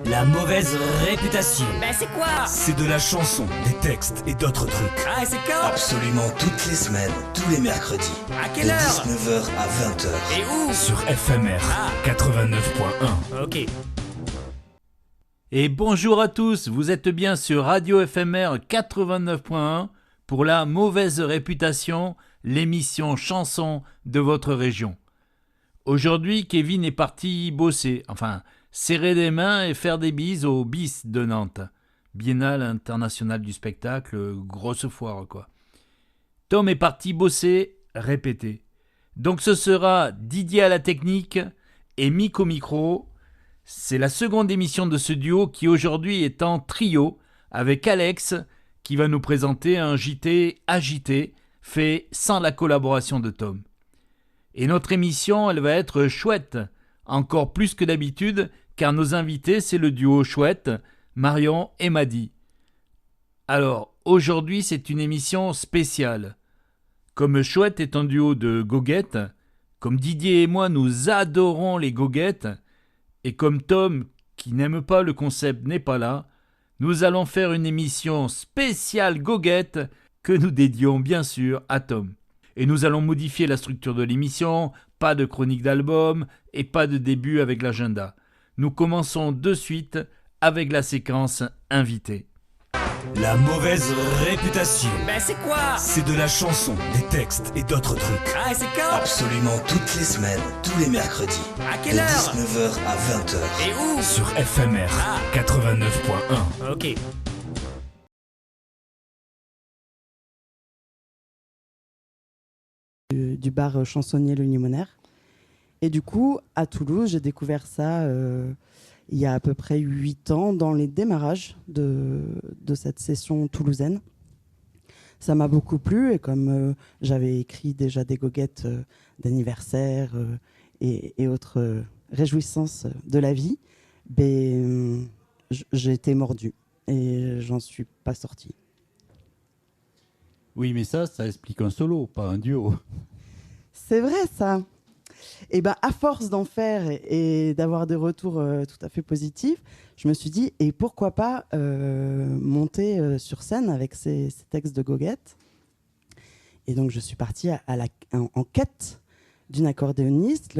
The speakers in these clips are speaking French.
La mauvaise réputation. C'est quoi? C'est de la chanson, des textes et d'autres trucs. Ah, et c'est quand? Absolument toutes les semaines, tous les mercredis. À quelle de heure? 19h à 20h. Et où? Sur FMR 89.1. Ok. Et bonjour à tous, vous êtes bien sur Radio FMR 89.1 pour la mauvaise réputation, l'émission chanson de votre région. Aujourd'hui, Kevin est parti bosser, serrer des mains et faire des bises au BIS de Nantes. Biennale internationale du spectacle, grosse foire quoi. Tom est parti bosser, répéter. Donc ce sera Didier à la technique et Mick au micro. C'est la seconde émission de ce duo qui aujourd'hui est en trio avec Alex qui va nous présenter un JT agité fait sans la collaboration de Tom. Et notre émission, elle va être chouette, encore plus que d'habitude, car nos invités, c'est le duo chouette, Marion et Madi. Alors, aujourd'hui, c'est une émission spéciale. Comme Chouette est un duo de goguettes, comme Didier et moi, nous adorons les goguettes, et comme Tom, qui n'aime pas le concept, n'est pas là, nous allons faire une émission spéciale goguette que nous dédions bien sûr à Tom. Et nous allons modifier la structure de l'émission, pas de chronique d'album et pas de début avec l'agenda. Nous commençons de suite avec la séquence invitée. La mauvaise réputation. C'est quoi? C'est de la chanson, des textes et d'autres trucs. Ah, et c'est quand? Absolument toutes les semaines, tous les mercredis. À de quelle heure? 19h à 20h. Et où? Sur FMR 89.1. Ok. Du bar chansonnier Le Limonaire. Et du coup, à Toulouse, j'ai découvert ça il y a à peu près 8 ans, dans les démarrages de cette session toulousaine. Ça m'a beaucoup plu, et comme j'avais écrit déjà des goguettes d'anniversaire et autres réjouissances de la vie, j'ai été mordue et j'en suis pas sortie. Oui, mais ça explique un solo, pas un duo. C'est vrai, ça. Et à force d'en faire et d'avoir des retours tout à fait positifs, je me suis dit, et pourquoi pas monter sur scène avec ces textes de goguettes. Et donc, je suis partie en quête d'une accordéoniste.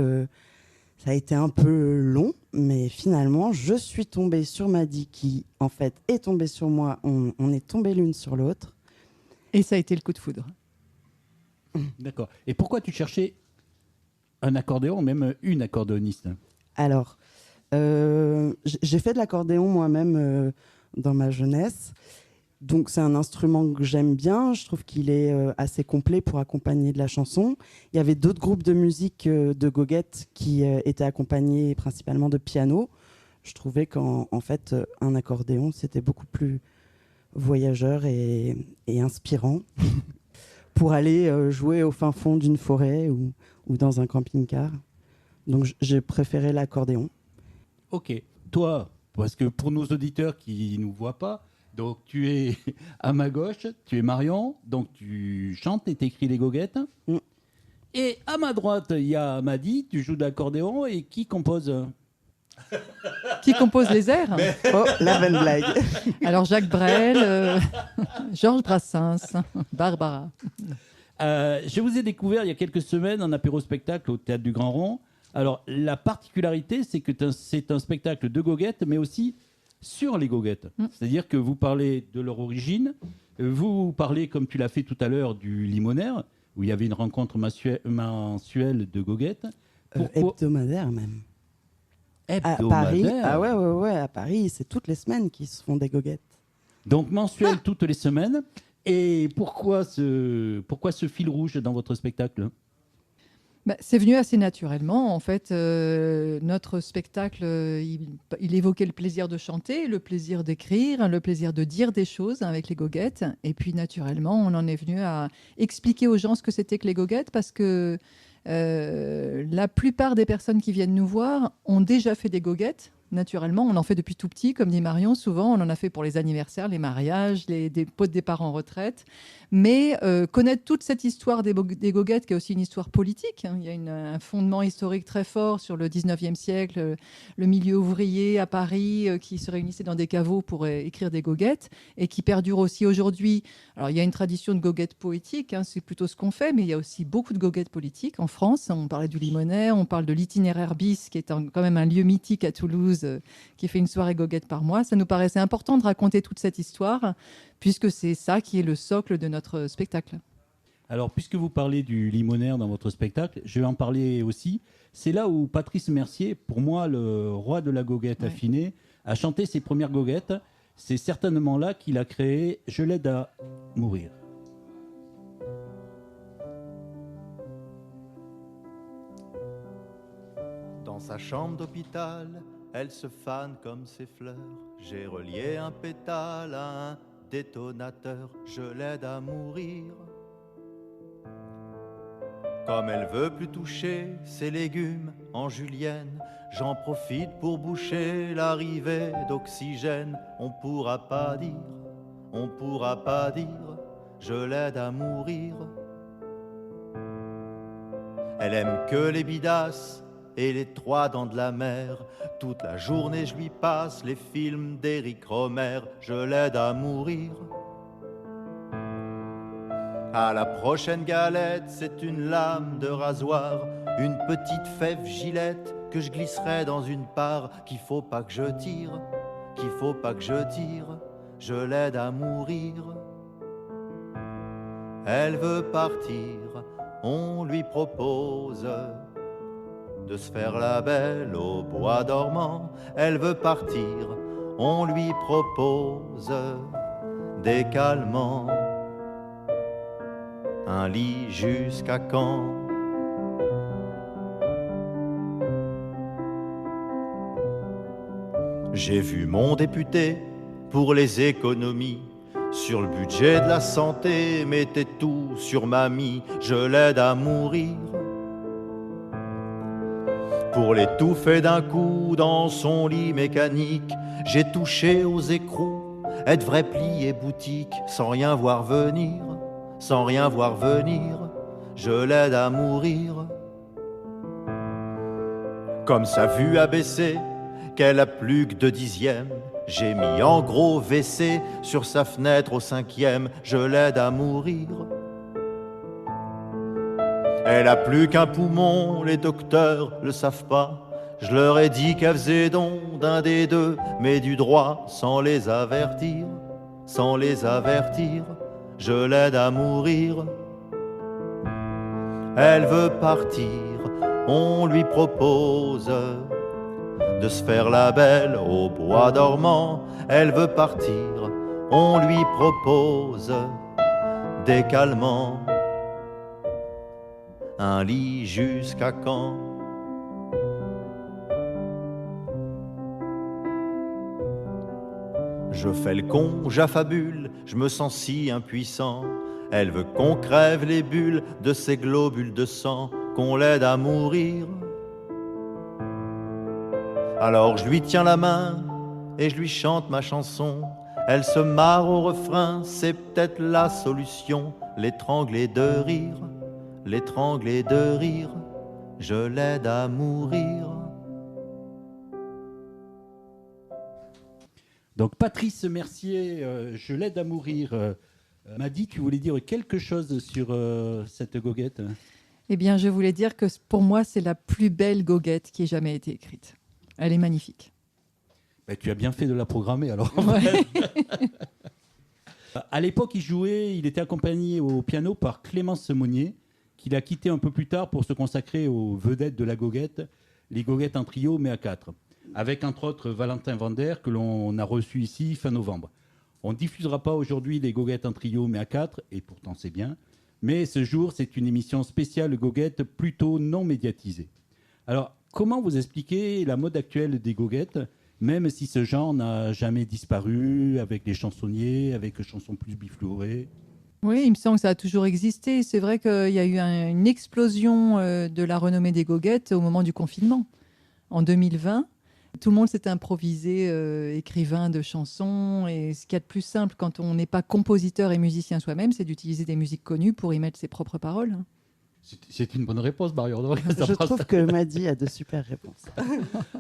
Ça a été un peu long, mais finalement, je suis tombée sur Madi, qui, en fait, est tombée sur moi. On est tombés l'une sur l'autre. Et ça a été le coup de foudre. D'accord. Et pourquoi tu cherchais un accordéon, même une accordéoniste? Alors, j'ai fait de l'accordéon moi-même dans ma jeunesse. Donc, c'est un instrument que j'aime bien. Je trouve qu'il est assez complet pour accompagner de la chanson. Il y avait d'autres groupes de musique de goguettes qui étaient accompagnés principalement de piano. Je trouvais qu'en fait, un accordéon, c'était beaucoup plus voyageur et inspirant pour aller jouer au fin fond d'une forêt ou dans un camping-car. Donc j'ai préféré l'accordéon. Ok. Toi, parce que pour nos auditeurs qui ne nous voient pas, donc tu es à ma gauche, tu es Marion, donc tu chantes et t'écris les goguettes. Mm. Et à ma droite, il y a Madi, tu joues de l'accordéon et qui compose? Qui compose les airs? Oh, la bonne blague. Alors Jacques Brel, Georges Brassens, Barbara. Je vous ai découvert il y a quelques semaines en apéro-spectacle au Théâtre du Grand Rond. Alors, la particularité, c'est que c'est un spectacle de goguettes, mais aussi sur les goguettes. C'est-à-dire que vous parlez de leur origine, vous parlez, comme tu l'as fait tout à l'heure, du Limonaire, où il y avait une rencontre mensuelle de goguettes. Hebdomadaire même. Hebdomadaire. À Paris, ouais, à Paris, c'est toutes les semaines qu'ils se font des goguettes. Donc, mensuel toutes les semaines. Et pourquoi ce fil rouge dans votre spectacle? C'est venu assez naturellement. En fait, notre spectacle, il évoquait le plaisir de chanter, le plaisir d'écrire, le plaisir de dire des choses avec les goguettes. Et puis, naturellement, on en est venu à expliquer aux gens ce que c'était que les goguettes, parce que la plupart des personnes qui viennent nous voir ont déjà fait des goguettes. naturellement. On en fait depuis tout petit, comme dit Marion, souvent. On en a fait pour les anniversaires, les mariages, des pots de départ en retraite. Mais connaître toute cette histoire des goguettes, qui est aussi une histoire politique, hein. Il y a un fondement historique très fort sur le 19e siècle, le milieu ouvrier à Paris qui se réunissait dans des caveaux pour écrire des goguettes et qui perdure aussi aujourd'hui. Alors, il y a une tradition de goguettes poétiques, hein, c'est plutôt ce qu'on fait, mais il y a aussi beaucoup de goguettes politiques en France. On parlait du Limonaire, on parle de l'itinéraire bis, qui est quand même un lieu mythique à Toulouse, qui fait une soirée goguette par mois. Ça nous paraissait important de raconter toute cette histoire, puisque c'est ça qui est le socle de notre spectacle. Alors, puisque vous parlez du Limonaire dans votre spectacle, je vais en parler aussi. C'est là où Patrice Mercier, pour moi le roi de la goguette affinée, a chanté ses premières goguettes. C'est certainement là qu'il a créé « Je l'aide à mourir ». Dans sa chambre d'hôpital, elle se fane comme ses fleurs. J'ai relié un pétale à un détonateur. Je l'aide à mourir. Comme elle veut plus toucher ses légumes en julienne, j'en profite pour boucher l'arrivée d'oxygène. On pourra pas dire, je l'aide à mourir. Elle aime que les bidasses et les trois dents de la mer. Toute la journée je lui passe les films d'Éric Rohmer. Je l'aide à mourir. À la prochaine galette, c'est une lame de rasoir, une petite fève gilette que je glisserai dans une part. Qu'il faut pas que je tire, je l'aide à mourir. Elle veut partir, on lui propose de se faire la belle au bois dormant. Elle veut partir, on lui propose des calmants. Un lit jusqu'à quand? J'ai vu mon député pour les économies. Sur le budget de la santé, mettez tout sur mamie. Je l'aide à mourir. Pour l'étouffer d'un coup dans son lit mécanique, j'ai touché aux écrous. Elle devrait plier boutique sans rien voir venir. Je l'aide à mourir. Comme sa vue a baissé, qu'elle a plus que 2 dixièmes, j'ai mis en gros WC sur sa fenêtre au 5e. Je l'aide à mourir. Elle a plus qu'un poumon, les docteurs le savent pas. Je leur ai dit qu'elle faisait don d'un des deux, mais du droit sans les avertir. Je l'aide à mourir. Elle veut partir, on lui propose de se faire la belle au bois dormant. Elle veut partir, on lui propose des calmants. Un lit jusqu'à quand? Je fais le con, j'affabule, je me sens si impuissant. Elle veut qu'on crève les bulles de ces globules de sang, qu'on l'aide à mourir. Alors je lui tiens la main et je lui chante ma chanson. Elle se marre au refrain, c'est peut-être la solution. L'étrangler de rire, je l'aide à mourir. Donc Patrice Mercier, je l'aide à mourir. M'a dit que tu voulais dire quelque chose sur cette goguette. Eh bien, je voulais dire que pour moi, c'est la plus belle goguette qui ait jamais été écrite. Elle est magnifique. Ben, tu as bien fait de la programmer alors. Ouais. À l'époque, il était accompagné au piano par Clémence Monnier, qu'il a quitté un peu plus tard pour se consacrer aux vedettes de la goguette, les goguettes en trio mais à 4. Avec entre autres Valentin Vander, que l'on a reçu ici fin novembre. On ne diffusera pas aujourd'hui les goguettes en trio mais à 4, et pourtant c'est bien. Mais ce jour, c'est une émission spéciale goguette plutôt non médiatisée. Alors, comment vous expliquez la mode actuelle des goguettes, même si ce genre n'a jamais disparu, avec les chansonniers, avec les chansons plus biflorées? Oui, il me semble que ça a toujours existé. C'est vrai qu'il y a eu une explosion de la renommée des goguettes au moment du confinement, en 2020. Tout le monde s'est improvisé écrivain de chansons. Et ce qu'il y a de plus simple quand on n'est pas compositeur et musicien soi-même, c'est d'utiliser des musiques connues pour y mettre ses propres paroles. C'est une bonne réponse, Mario. Je trouve que Maddy a de super réponses.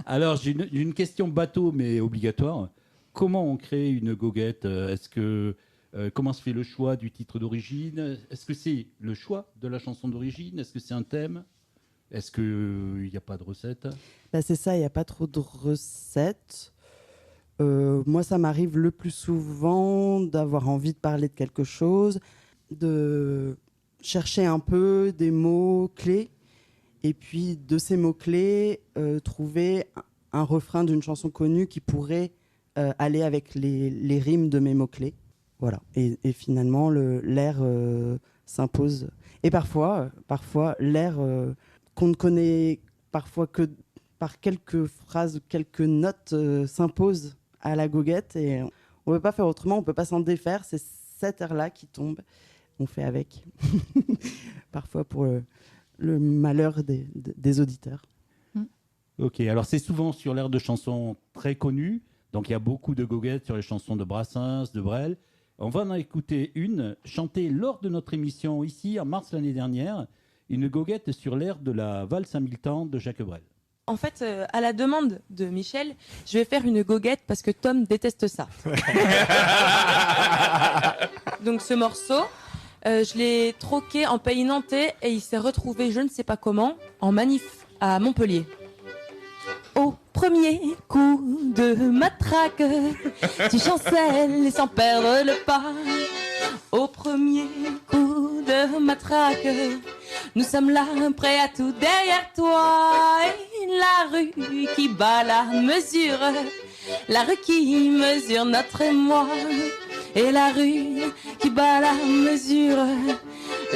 Alors, j'ai une question bateau, mais obligatoire. Comment on crée une goguette ? Comment se fait le choix du titre d'origine ? Est-ce que c'est le choix de la chanson d'origine ? Est-ce que c'est un thème ? Est-ce qu'il n'y a pas de recette ? C'est ça, il n'y a pas trop de recettes. Moi, ça m'arrive le plus souvent d'avoir envie de parler de quelque chose, de chercher un peu des mots-clés, et puis de ces mots-clés, trouver un refrain d'une chanson connue qui pourrait aller avec les rimes de mes mots-clés. Voilà. Et finalement, l'air s'impose. Et parfois l'air qu'on ne connaît parfois que par quelques phrases, quelques notes s'impose à la goguette. Et on ne peut pas faire autrement, on ne peut pas s'en défaire. C'est cet air-là qui tombe. On fait avec. Parfois pour le malheur des auditeurs. Ok, alors c'est souvent sur l'air de chansons très connues. Donc il y a beaucoup de goguettes sur les chansons de Brassens, de Brel. On va en écouter une chantée lors de notre émission ici en mars l'année dernière, une goguette sur l'air de la valse à 1000 temps de Jacques Brel. En fait, à la demande de Michel, je vais faire une goguette parce que Tom déteste ça. Donc ce morceau, je l'ai troqué en pays nantais et il s'est retrouvé, je ne sais pas comment, en manif à Montpellier. Au premier coup de matraque, tu chancelles sans perdre le pas. Au premier coup de matraque, nous sommes là, prêts à tout derrière toi. Et la rue qui bat la mesure, la rue qui mesure notre émoi. Et la rue qui bat la mesure,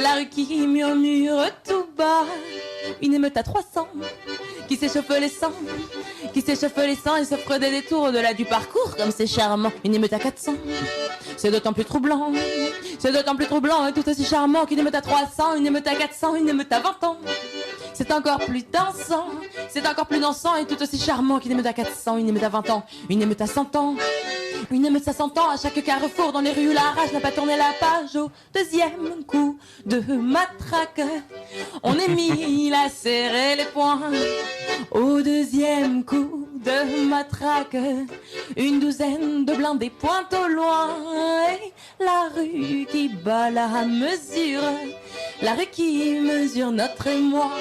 la rue qui murmure tout bas. Une émeute à 300 qui s'échauffe les sangs, qui s'échauffe les sangs et s'offre des détours au-delà du parcours, comme c'est charmant. Une émeute à 400, c'est d'autant plus troublant, c'est d'autant plus troublant et tout aussi charmant qu'une émeute à 300, une émeute à 400, une émeute à 20 ans. C'est encore plus dansant, c'est encore plus dansant et tout aussi charmant qu'une émeute à 400, une émeute à 20 ans, une émeute à 100 ans. Une émeute à 100 ans, à chaque carrefour dans les rues où la rage n'a pas tourné la page. Au deuxième coup de matraque, on est mis à serrer les poings. Au deuxième coup de matraque, une douzaine de blindés pointent au loin. Et la rue qui bat la mesure, la rue qui mesure notre émoi.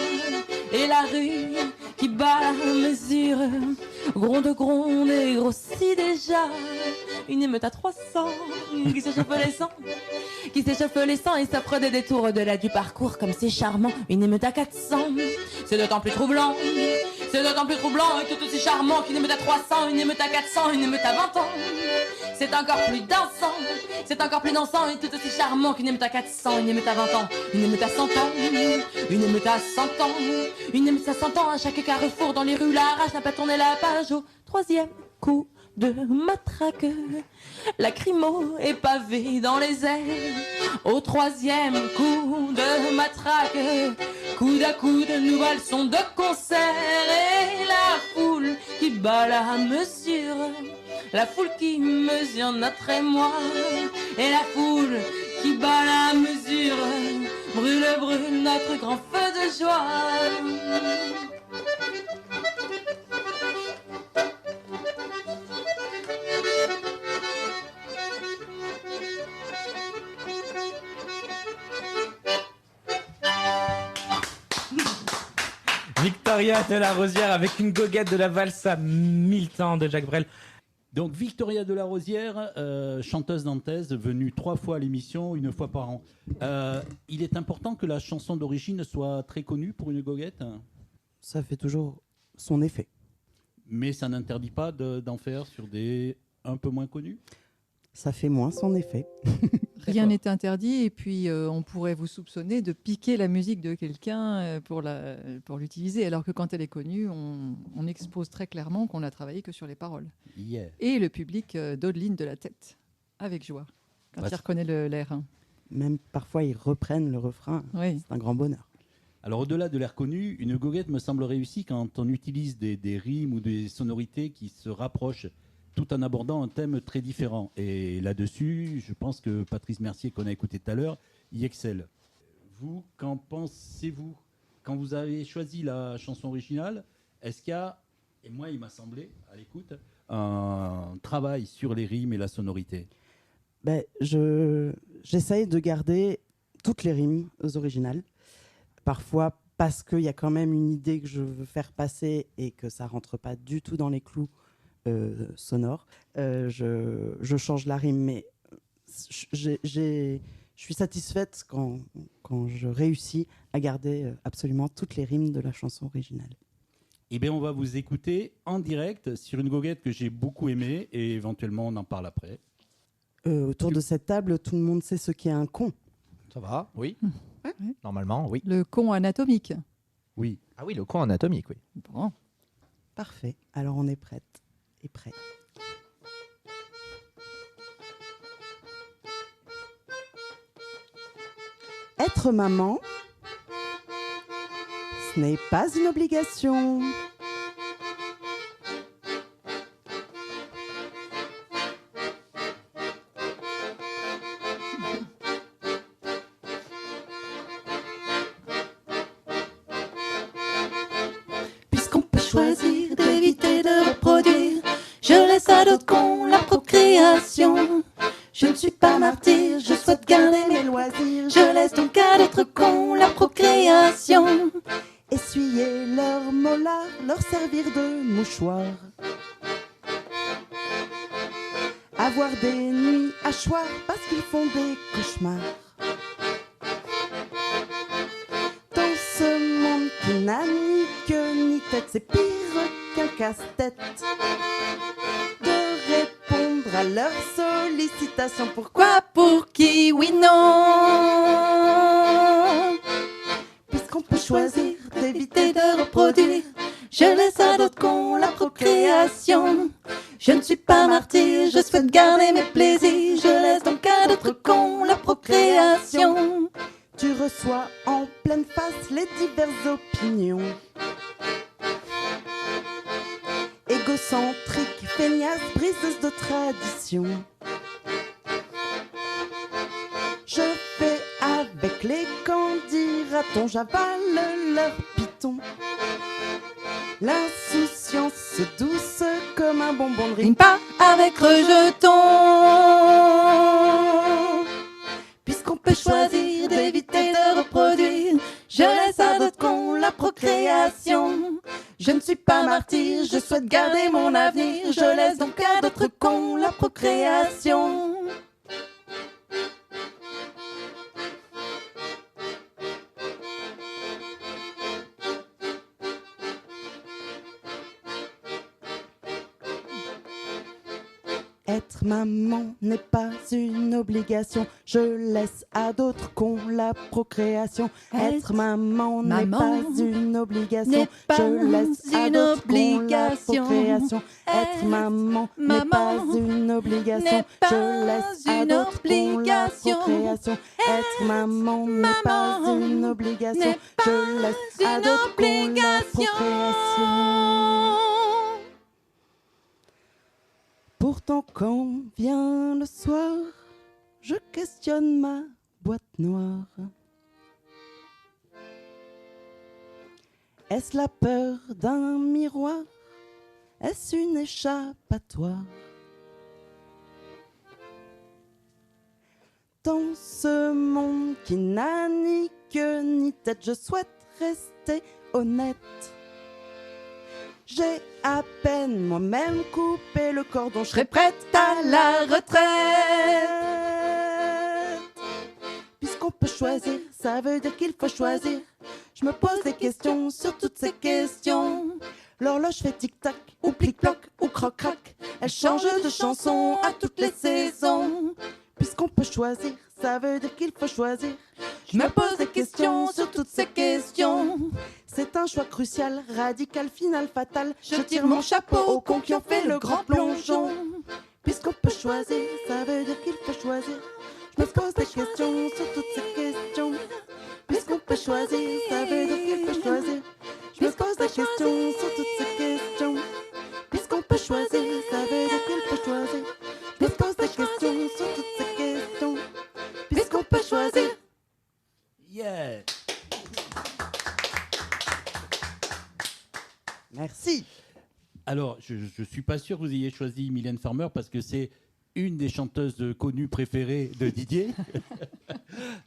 Et la rue qui bat la mesure, gronde et grossit déjà. Une émeute à 300 qui s'échauffe les sangs, qui s'échauffe les sangs et s'offre des détours au-delà du parcours, comme c'est charmant. Une émeute à 400, c'est d'autant plus troublant, c'est d'autant plus troublant et tout aussi charmant qu'une émeute à 300, une émeute à 400, une émeute à 20 ans. C'est encore plus dansant, c'est encore plus dansant et tout aussi charmant qu'une émeute à 400, une émeute à 20 ans, une émeute à 100 ans, une émeute à 100 ans, une émeute à 100 ans, à chaque carrefour dans les rues, la rage n'a pas tourné la page. Au troisième coup de matraque, lacrymo est pavé dans les airs. Au troisième coup de matraque, coude à coude, nous valsons de concert. Et la foule qui bat la mesure, la foule qui mesure notre émoi. Et la foule qui bat la mesure, brûle notre grand feu de joie. Victoria de la Rosière avec une goguette de la valse à 1000 temps de Jacques Brel. Donc Victoria de la Rosière, chanteuse nantaise, venue 3 fois à l'émission, 1 fois par an. Il est important que la chanson d'origine soit très connue pour une goguette. Ça fait toujours son effet. Mais ça n'interdit pas d'en faire sur des un peu moins connus. Ça fait moins son effet. Rien n'est interdit et puis on pourrait vous soupçonner de piquer la musique de quelqu'un pour l'utiliser, alors que quand elle est connue, on expose très clairement qu'on n'a travaillé que sur les paroles. Yeah. Et le public dodeline de la tête, avec joie, quand il reconnaît l'air. Même parfois, ils reprennent le refrain. Oui. C'est un grand bonheur. Alors, au-delà de l'air connu, une goguette me semble réussie quand on utilise des rimes ou des sonorités qui se rapprochent, tout en abordant un thème très différent. Et là-dessus, je pense que Patrice Mercier, qu'on a écouté tout à l'heure, y excelle. Vous, qu'en pensez-vous? Quand vous avez choisi la chanson originale, est-ce qu'il y a, et moi il m'a semblé, à l'écoute, un travail sur les rimes et la sonorité? J'essaye de garder toutes les rimes aux originales. Parfois, parce qu'il y a quand même une idée que je veux faire passer et que ça ne rentre pas du tout dans les clous sonores, je change la rime. Mais je suis satisfaite quand je réussis à garder absolument toutes les rimes de la chanson originale. Eh bien, on va vous écouter en direct sur une goguette que j'ai beaucoup aimée et éventuellement on en parle après. Autour de cette table, tout le monde sait ce qu'est un con. Ça va, oui. Normalement, oui. Le con anatomique. Oui. Ah oui, le con anatomique, oui. Bon. Parfait. Alors on est prête et prêt. Être maman, ce n'est pas une obligation. Puisqu'on peut choisir d'éviter de reproduire, je laisse à d'autres cons la procréation. Je ne suis pas martyr, je souhaite garder mes loisirs. Je laisse donc à d'autres cons la procréation. Essuyer leurs molars, leur servir de mouchoir. Avoir des nuits à choir parce qu'ils font des cauchemars. Dans ce monde qui n'a ni queue ni tête, c'est pire qu'un casse-tête. De répondre à leurs sollicitations. Pourquoi, pour qui, oui, non. Puisqu'on peut choisir d'éviter de reproduire, je laisse à d'autres cons la procréation. Je ne suis pas martyr, je souhaite garder mes plaisirs. Je laisse donc à d'autres cons la procréation. Tu reçois en pleine face les diverses opinions. Égocentrique, feignasse, briseuse de tradition. Je fais avec les candidatons, j'avale leur piton. L'insouciance douce comme un bonbon de rime pas avec rejeton. Puisqu'on peut choisir d'éviter de reproduire, je laisse à d'autres cons la procréation. Je ne suis pas martyr, je souhaite garder mon avenir. Je laisse donc à d'autres cons la procréation. Être maman n'est pas une obligation, je laisse à d'autres cons la procréation. Être maman n'est pas une obligation, je laisse à d'autres cons la procréation. Être maman n'est pas une obligation, je laisse à d'autres cons la procréation. Être maman n'est pas une obligation, je laisse à d'autres cons la procréation. Pourtant quand vient le soir, je questionne ma boîte noire. Est-ce la peur d'un miroir? Est-ce une échappatoire? Dans ce monde qui n'a ni queue ni tête, je souhaite rester honnête. J'ai à peine moi-même coupé le cordon, je serais prête à la retraite. Puisqu'on peut choisir, ça veut dire qu'il faut choisir. Je me pose des questions sur toutes ces questions. L'horloge fait tic-tac, ou plic-ploc, ou croc-crac. Elle change de chanson à toutes les saisons. Puisqu'on peut choisir, ça veut dire qu'il faut choisir. Je me pose des questions sur toutes ces questions. C'est un choix crucial, radical, final, fatal. Je tire mon chapeau aux cons qui ont fait le grand plongeon. Puisqu'on peut choisir, ça veut dire qu'il faut choisir. Je me pose des questions sur toutes ces questions. Puisqu'on peut choisir, ça veut dire peut choisir. Je me pose des questions sur toutes ces questions. Puisqu'on peut choisir. Yeah. Merci. Alors, je ne suis pas sûr que vous ayez choisi Mylène Farmer parce que c'est une des chanteuses connues préférées de Didier.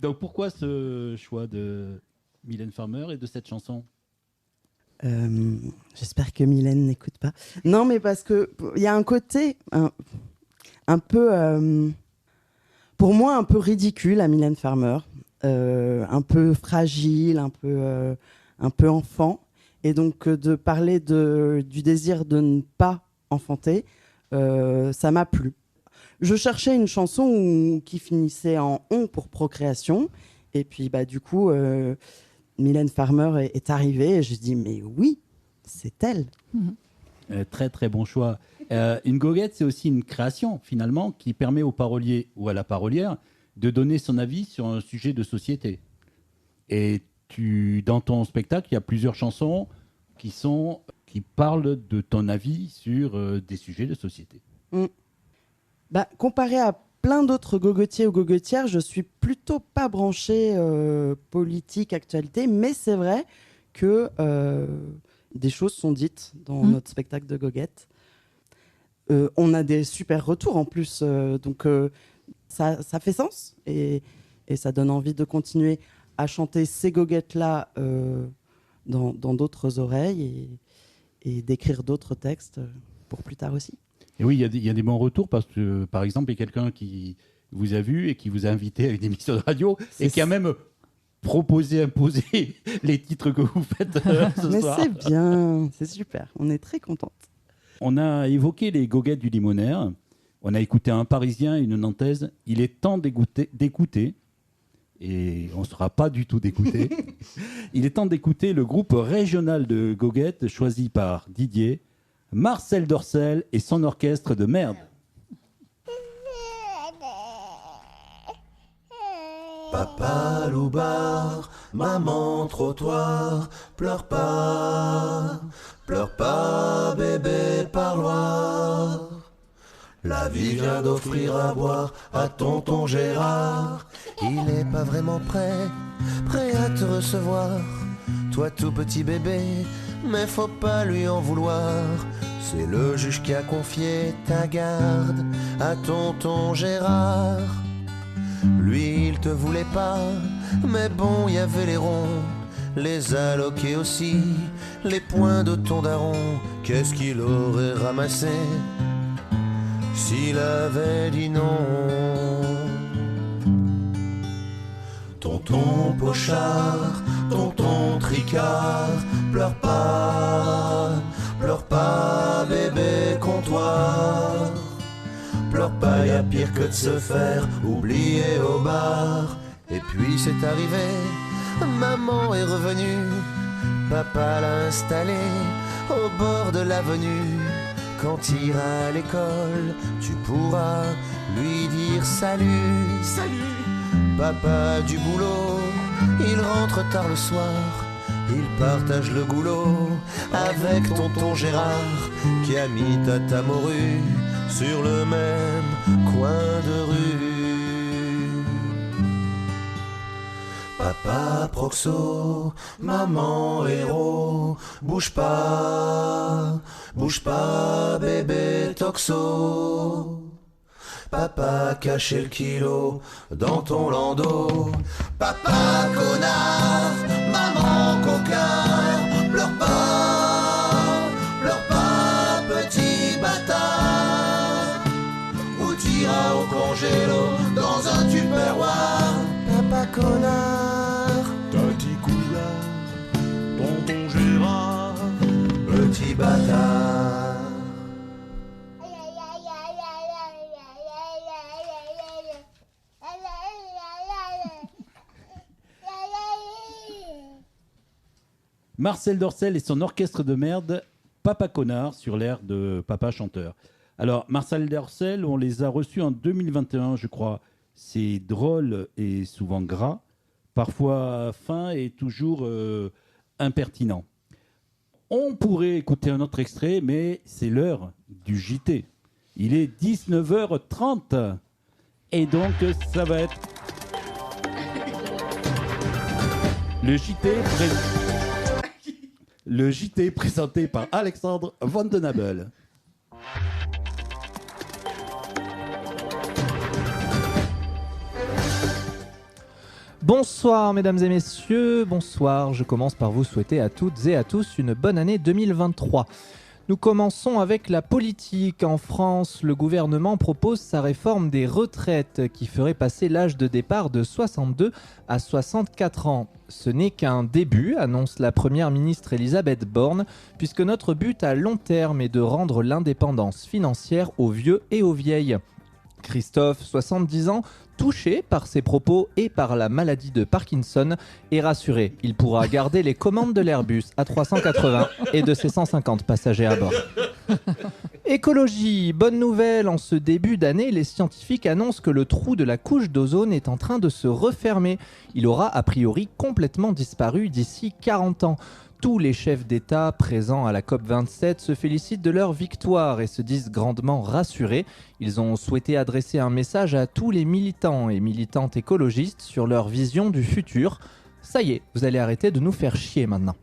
Donc, pourquoi ce choix de Mylène Farmer et de cette chanson ? J'espère que Mylène n'écoute pas. Non, mais parce qu'il y a un côté un peu, pour moi, un peu ridicule à Mylène Farmer. Un peu fragile, un peu enfant. Et donc, de parler du désir de ne pas enfanter, ça m'a plu. Je cherchais une chanson qui finissait en « on » pour procréation. Et puis, du coup, Mylène Farmer est arrivée. Et je dis, mais oui, c'est elle. Très, très bon choix. Une goguette, c'est aussi une création, finalement, qui permet au parolier ou à la parolière de donner son avis sur un sujet de société. Et dans ton spectacle, il y a plusieurs chansons qui parlent de ton avis sur des sujets de société. Comparé à plein d'autres gogotiers ou gogotières, je suis plutôt pas branchée politique, actualité, mais c'est vrai que des choses sont dites dans notre spectacle de goguette. On a des super retours en plus, donc ça fait sens et ça donne envie de continuer à chanter ces goguettes-là dans d'autres oreilles et d'écrire d'autres textes pour plus tard aussi. Et oui, il y a des bons retours parce que, par exemple, il y a quelqu'un qui vous a vu et qui vous a invité à une émission de radio et qui a même imposé les titres que vous faites ce soir. Mais c'est bien, c'est super, on est très contente. On a évoqué les goguettes du Limonaire, on a écouté un Parisien et une Nantaise. Il est temps d'écouter, et on ne sera pas du tout d'écouter, il est temps d'écouter le groupe régional de goguettes choisi par Didier, Marcel Dorcel et son orchestre de merde. Papa loupard, maman trottoir, pleure pas bébé parloir. La vie vient d'offrir à boire à tonton Gérard. Il n'est pas vraiment prêt à te recevoir, toi tout petit bébé, mais faut pas lui en vouloir. C'est le juge qui a confié ta garde à tonton Gérard. Lui il te voulait pas, mais bon y avait les ronds, les alloqués aussi, les points de ton daron. Qu'est-ce qu'il aurait ramassé s'il avait dit non? Tonton Pochard, tonton Tricard, pleure pas bébé comptoir. Pleure pas, y a pire que de se faire oublier au bar. Et puis c'est arrivé, maman est revenue, papa l'a installé au bord de l'avenue. Quand il ira à l'école, tu pourras lui dire salut. Salut. Papa du boulot, il rentre tard le soir, il partage le goulot avec tonton Gérard qui a mis tata morue sur le même coin de rue. Papa Proxo, maman héros, bouge pas bébé toxo. Papa cachait le kilo dans ton landau. Papa connard, maman coquin, pleure pas petit bâtard. Ou t'iras au congélo dans un tupperware. Papa connard, tati cousin, tonton Gérard, petit bâtard. Marcel Dorcel et son orchestre de merde, Papa Connard, sur l'air de Papa Chanteur. Alors, Marcel Dorcel, on les a reçus en 2021, je crois. C'est drôle et souvent gras, parfois fin et toujours impertinent. On pourrait écouter un autre extrait, mais c'est l'heure du JT. Il est 19h30. Et donc, ça va être le JT présenté par Alexandre Vandenabel. Bonsoir mesdames et messieurs, bonsoir. Je commence par vous souhaiter à toutes et à tous une bonne année 2023. Nous commençons avec la politique. En France, le gouvernement propose sa réforme des retraites qui ferait passer l'âge de départ de 62 à 64 ans. Ce n'est qu'un début, annonce la première ministre Elisabeth Borne, puisque notre but à long terme est de rendre l'indépendance financière aux vieux et aux vieilles. Christophe, 70 ans, touché par ses propos et par la maladie de Parkinson, est rassuré. Il pourra garder les commandes de l'Airbus A380 et de ses 150 passagers à bord. Écologie, bonne nouvelle, en ce début d'année, les scientifiques annoncent que le trou de la couche d'ozone est en train de se refermer. Il aura a priori complètement disparu d'ici 40 ans. Tous les chefs d'État présents à la COP27 se félicitent de leur victoire et se disent grandement rassurés. Ils ont souhaité adresser un message à tous les militants et militantes écologistes sur leur vision du futur. Ça y est, vous allez arrêter de nous faire chier maintenant.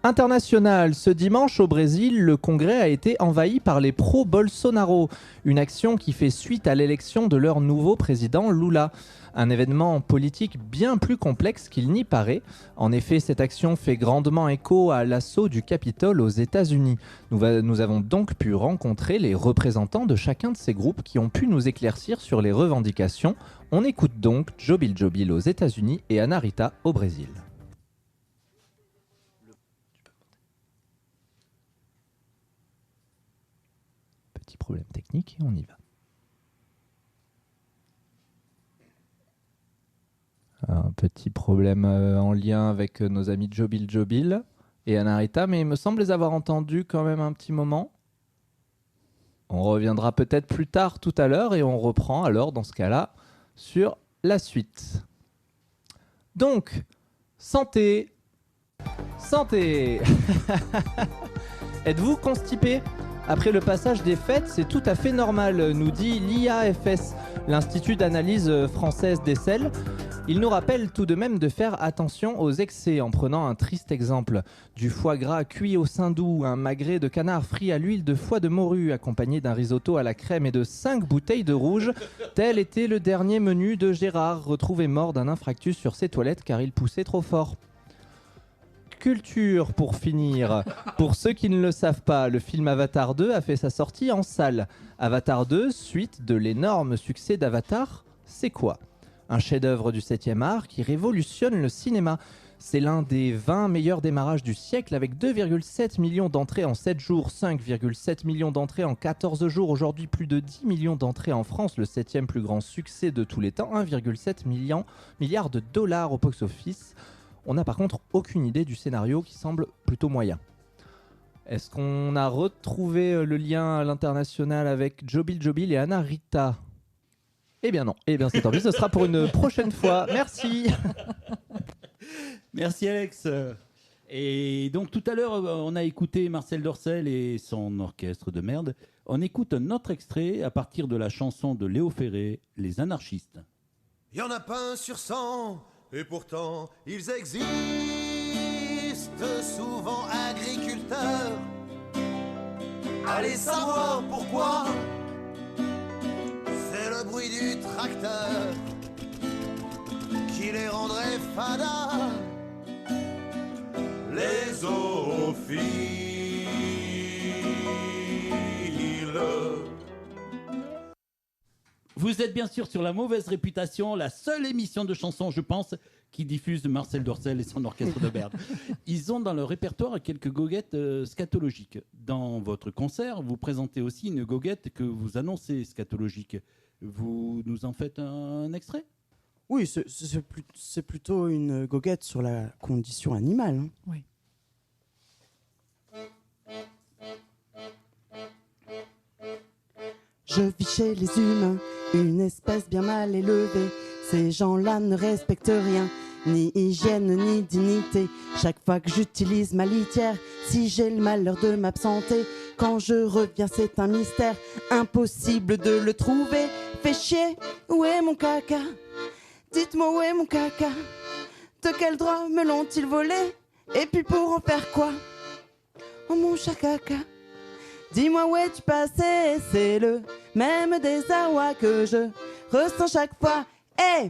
International, ce dimanche au Brésil, le Congrès a été envahi par les pro-Bolsonaro, une action qui fait suite à l'élection de leur nouveau président Lula. Un événement politique bien plus complexe qu'il n'y paraît. En effet, cette action fait grandement écho à l'assaut du Capitole aux États-Unis. Nous avons donc pu rencontrer les représentants de chacun de ces groupes qui ont pu nous éclaircir sur les revendications. On écoute donc Jobil Jobil aux États-Unis et Ana Rita au Brésil. Petit problème technique et on y va. Un petit problème en lien avec nos amis Jobil Jobil et Ana Rita, mais il me semble les avoir entendus quand même un petit moment. On reviendra peut-être plus tard tout à l'heure et on reprend alors dans ce cas-là sur la suite. Donc, santé. Santé. Êtes-vous constipé ? Après le passage des fêtes, c'est tout à fait normal, nous dit l'IAFS, l'Institut d'analyse française des selles. Il nous rappelle tout de même de faire attention aux excès en prenant un triste exemple. Du foie gras cuit au saindoux, un magret de canard frit à l'huile de foie de morue accompagné d'un risotto à la crème et de 5 bouteilles de rouge. Tel était le dernier menu de Gérard, retrouvé mort d'un infarctus sur ses toilettes car il poussait trop fort. Culture pour finir. Pour ceux qui ne le savent pas, le film Avatar 2 a fait sa sortie en salle. Avatar 2, suite de l'énorme succès d'Avatar, c'est quoi ? Un chef-d'œuvre du 7e art qui révolutionne le cinéma. C'est l'un des 20 meilleurs démarrages du siècle avec 2,7 millions d'entrées en 7 jours, 5,7 millions d'entrées en 14 jours. Aujourd'hui, plus de 10 millions d'entrées en France, le 7e plus grand succès de tous les temps, 1,7 milliard de dollars au box-office. On n'a par contre aucune idée du scénario qui semble plutôt moyen. Est-ce qu'on a retrouvé le lien à l'international avec Jobil Jobil et Ana Rita ? Eh bien non, eh bien c'est tant pis, ce sera pour une prochaine fois. Merci. Merci Alex. Et donc tout à l'heure, on a écouté Marcel Dorcel et son orchestre de merde. On écoute un autre extrait à partir de la chanson de Léo Ferré, Les Anarchistes. Il y en a pas un sur 100, et pourtant ils existent, souvent agriculteurs. Allez savoir pourquoi. C'est le bruit du tracteur qui les rendrait fadas. Les zoophiles. Vous êtes bien sûr sur La Mauvaise Réputation, la seule émission de chansons, je pense, qui diffuse Marcel Dorcel et son orchestre de merde. Ils ont dans leur répertoire quelques goguettes scatologiques. Dans votre concert, vous présentez aussi une goguette que vous annoncez scatologique. Vous nous en faites un extrait ? Oui, c'est plutôt une goguette sur la condition animale. Hein. Oui. Je vis chez les humains, une espèce bien mal élevée. Ces gens-là ne respectent rien, ni hygiène, ni dignité. Chaque fois que j'utilise ma litière, si j'ai le malheur de m'absenter, quand je reviens, c'est un mystère. Impossible de le trouver. Fait chier, où est mon caca? Dites-moi où est mon caca? De quel droit me l'ont-ils volé? Et puis pour en faire quoi? Oh mon cher caca, dis-moi où es-tu passé? C'est le même désarroi que je ressens chaque fois. Hey,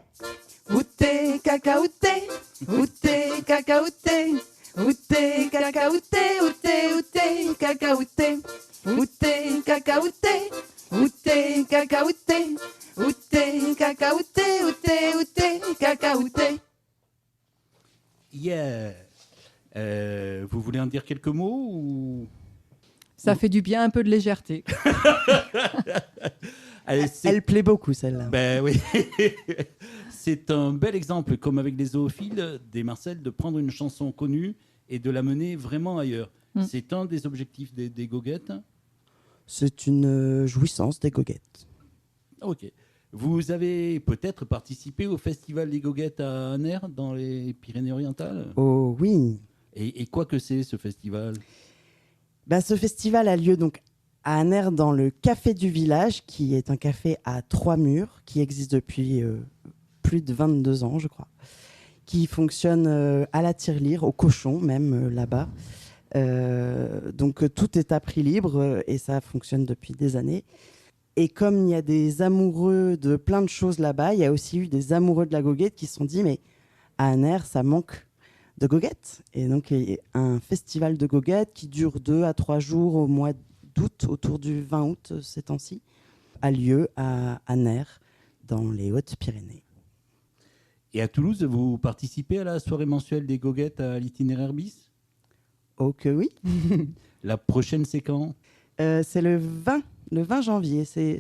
où t'es caca, où t'es? Où t'es caca, où t'es? Où t'es caca, où t'es? Où t'es, où t'es caca, où t'es? Où t'es caca, où t'es? Où t'es caca, où t'es? Où t'es caca, où t'es? Où t'es, où t'es caca, où t'es? Yeah. Vous voulez en dire quelques mots ou... Ça fait du bien, un peu de légèreté. Allez, Elle plaît beaucoup, celle-là. Ben oui. C'est un bel exemple, comme avec les zoophiles des Marcel, de prendre une chanson connue et de la mener vraiment ailleurs. C'est un des objectifs des goguettes. C'est une jouissance des goguettes. Ok. Vous avez peut-être participé au festival des goguettes à Aner, dans les Pyrénées-Orientales? Oh oui. Et quoi que c'est, ce festival? Ce festival a lieu donc à Aner, dans le Café du Village, qui est un café à 3 murs, qui existe depuis plus de 22 ans, je crois, qui fonctionne à la tirelire, au cochon même, là-bas. Donc tout est à prix libre et ça fonctionne depuis des années. Et comme il y a des amoureux de plein de choses là-bas, il y a aussi eu des amoureux de la goguette qui se sont dit « mais à Aner, ça manque de goguettes ». Et donc il y a un festival de goguettes qui dure 2 à 3 jours au mois d'août, autour du 20 août ces temps-ci, a lieu à Aner, dans les Hautes-Pyrénées. Et à Toulouse, vous participez à la soirée mensuelle des goguettes à l'itinéraire bis? Oh que oui. La prochaine, c'est quand? C'est le 20 janvier. C'est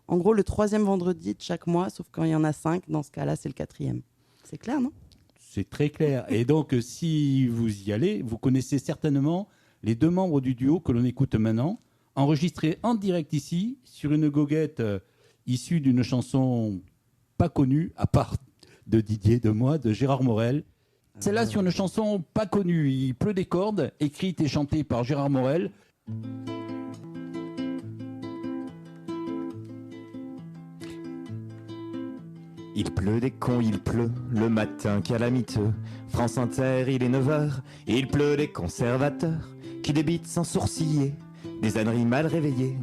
en gros le 3e vendredi de chaque mois, sauf quand il y en a 5. Dans ce cas-là, c'est le 4e. C'est clair, non? C'est très clair. Et donc, si vous y allez, vous connaissez certainement les 2 membres du duo que l'on écoute maintenant, enregistrés en direct ici, sur une goguette issue d'une chanson pas connue, à part de Didier, de moi, de Gérard Morel. C'est là sur une chanson pas connue, Il pleut des cordes, écrite et chantée par Gérard Morel. Il pleut des cons, il pleut, le matin calamiteux. France Inter, il est 9h, il pleut des conservateurs qui débitent sans sourciller, des âneries mal réveillées.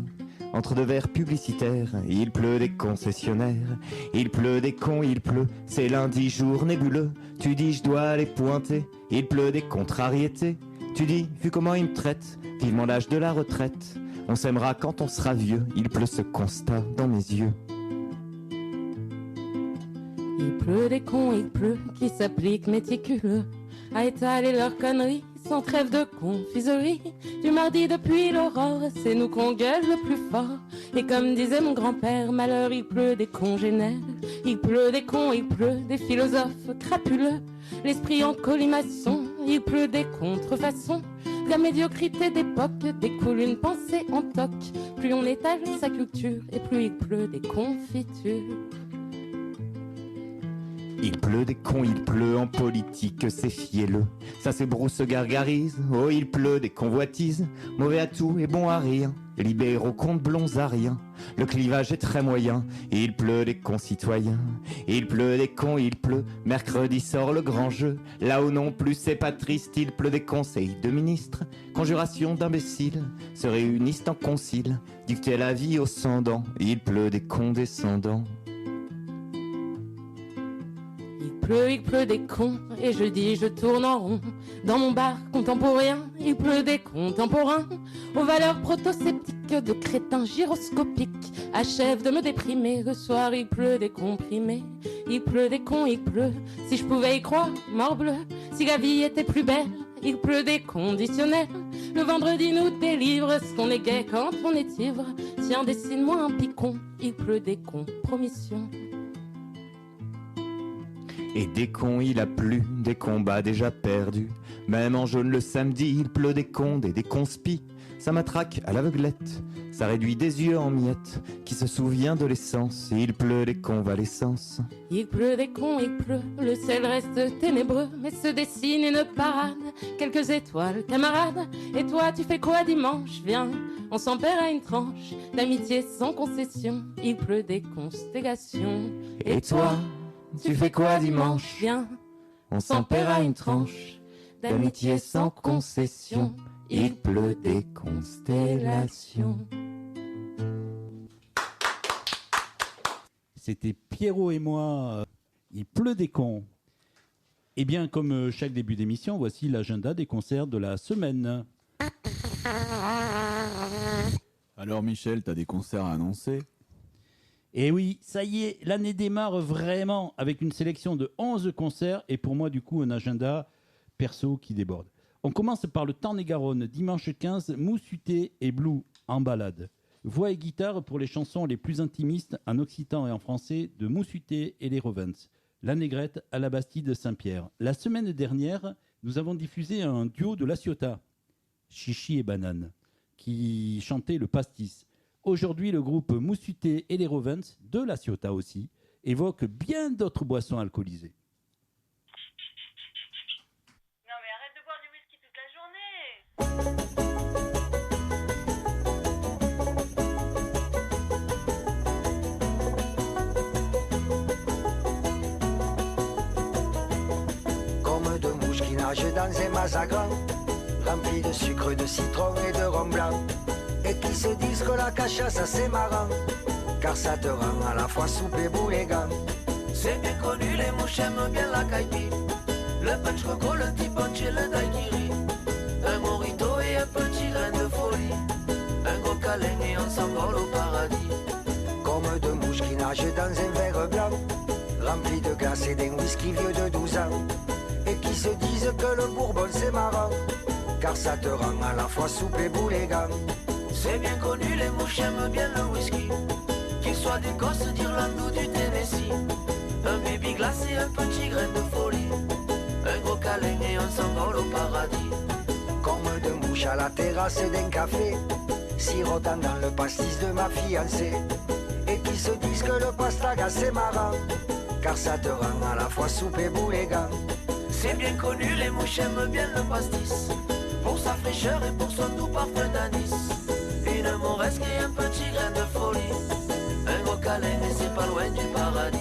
Entre 2 vers publicitaires, il pleut des concessionnaires, il pleut des cons, il pleut, c'est lundi jour nébuleux. Tu dis je dois aller pointer, il pleut des contrariétés. Tu dis, vu comment il me traite, vivement l'âge de la retraite. On s'aimera quand on sera vieux, il pleut ce constat dans mes yeux. Il pleut des cons, il pleut, qui s'appliquent méticuleux à étaler leurs conneries sans trêve de confiserie. Du mardi depuis l'aurore, c'est nous qu'on gueule le plus fort. Et comme disait mon grand-père, malheur, il pleut des congénères. Il pleut des cons, il pleut des philosophes crapuleux. L'esprit en colimaçon, il pleut des contrefaçons. De la médiocrité d'époque découle une pensée en toc. Plus on étale sa culture et plus il pleut des confitures. Il pleut des cons, il pleut en politique, c'est fielleux. Ça s'ébrousse, se gargarise. Oh, il pleut des convoitises. Mauvais à tout et bon à rien. Libéraux contre blonds à rien. Le clivage est très moyen. Il pleut des concitoyens. Il pleut des cons, il pleut. Mercredi sort le grand jeu. Là où non plus c'est pas triste, il pleut des conseils de ministres. Conjuration d'imbéciles se réunissent en concile. Dicter la vie aux sans-dents. Il pleut des condescendants. Il pleut des cons, et je dis je tourne en rond. Dans mon bar contemporain, il pleut des contemporains. Aux valeurs proto-sceptiques de crétins gyroscopiques. Achève de me déprimer, le soir il pleut des comprimés. Il pleut des cons, il pleut, si je pouvais y croire, morbleu. Si la vie était plus belle, il pleut des conditionnels. Le vendredi nous délivre, ce qu'on est gai quand on est ivre. Tiens, dessine-moi un picon, il pleut des compromissions. Et des cons il a plu, des combats déjà perdus. Même en jaune le samedi, il pleut des condes et des conspis. ça matraque à l'aveuglette, ça réduit des yeux en miettes, qui se souvient de l'essence, et il pleut des convalescences. Il pleut des cons, il pleut, le ciel reste ténébreux, mais se dessine une parade, quelques étoiles, camarades. Et toi, tu fais quoi dimanche? Viens, on s'en paiera à une tranche d'amitié sans concession. Il pleut des constellations. Et toi, tu fais quoi dimanche? Viens, on s'en paiera une tranche d'amitié sans concession. Il pleut des constellations. C'était Pierrot et moi. Il pleut des cons. Eh bien, comme chaque début d'émission, voici l'agenda des concerts de la semaine. Alors Michel, t'as des concerts à annoncer? Et oui, ça y est, l'année démarre vraiment avec une sélection de 11 concerts et pour moi, du coup, un agenda perso qui déborde. On commence par le Tarn-et-Garonne, dimanche 15, Moussuté et Blue en balade. Voix et guitare pour les chansons les plus intimistes en occitan et en français de Moussuté et les Revens. La Négrette à la Bastide Saint-Pierre. La semaine dernière, nous avons diffusé un duo de La Ciotat, Chichi et Banane, qui chantait le pastis. Aujourd'hui, le groupe Moussuté et les Revens, de La Ciotat aussi, évoque bien d'autres boissons alcoolisées. Non mais arrête de boire du whisky toute la journée. Comme deux mouches qui nagent dans un mazagran, rempli de sucre, de citron et de rhum blanc, et qui se disent que la cachasse c'est marrant, car ça te rend à la fois souple et boulégan. C'est bien connu, les mouches aiment bien la caipi, le punch coco, le petit punch et le daiquiri, un morito et un petit grain de folie, un gros câlin et on s'envole au paradis. Comme deux mouches qui nagent dans un verre blanc, rempli de glace et d'un whisky vieux de 12 ans, et qui se disent que le bourbon c'est marrant, car ça te rend à la fois souple et boulégan. C'est bien connu, les mouches aiment bien le whisky, qu'il soit d'Écosse, d'Irlande ou du Tennessee, un baby glace et un petit grain de folie, un gros câlin et on s'envole au paradis. Comme deux mouches à la terrasse d'un café, sirotant dans le pastis de ma fiancée, et qui se disent que le pastaga c'est marrant, car ça te rend à la fois souple et boulégan. C'est bien connu, les mouches aiment bien le pastis, pour sa fraîcheur et pour son doux parfum d'anis. Une mauresque et un petit grain de folie, un gros câlin et c'est pas loin du paradis.